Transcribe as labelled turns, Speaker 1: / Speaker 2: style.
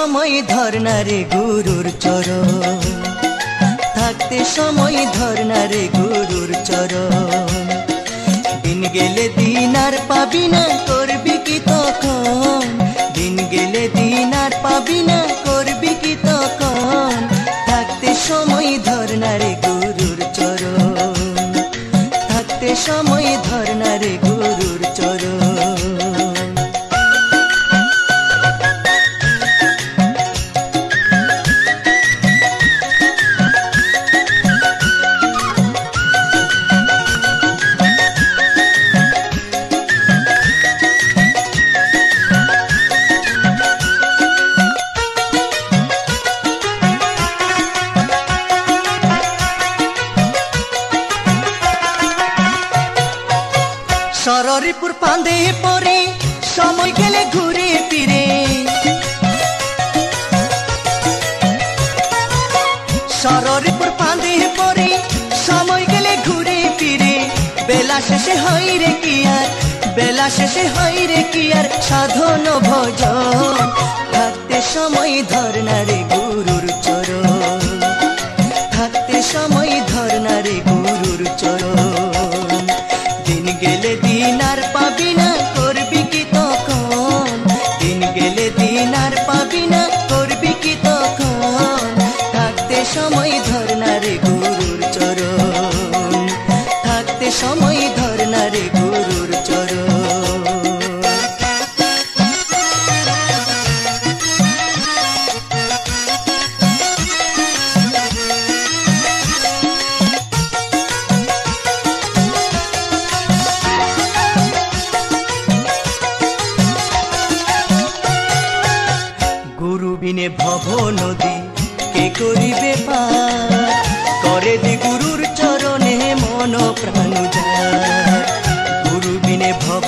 Speaker 1: সময় ধরনা রে গুরুর চরণ, থাকতে সময় ধরনা রে গুরুর চরণ। দিন গেলে দিন আর পাবি না, করবি কি তখন? দিন গেলে দিন আর পাবি না, করবি কি তখন? থাকতে সময় ধরনা রে গুরুর চরণ, থাকতে সময় ধরনা রে গুরুর চরণ। সররিপুর পান্দে পরে সময় গেলে ঘুরে ফিরে, সররিপুর পান্দে পরে সময় গেলে ঘুরে ফিরে। বেলা শেষে হয় রে কি আর, বেলা শেষে হয় রে কি আর সাধন ভজন। থাকতে সময় ধরনা রে গুরুর চরণ, থাকতে সময় ধরনা রে গুরুর চরণ। দিন গেলে দিন আর পাবি না, করবি কি তখন? দিন গেলে দিন আর পাবি না, করবি কি তখন? থাকতে সময় ধরনা রে গুরুর চরণ, থাকতে সময় ধরনা রে গুরুর চরণ। গুরু বিনে ভব নদী কে করিবে পার? করে দি গুরুর চরণে মন প্রাণ উজাড়। গুরু বিনে ভব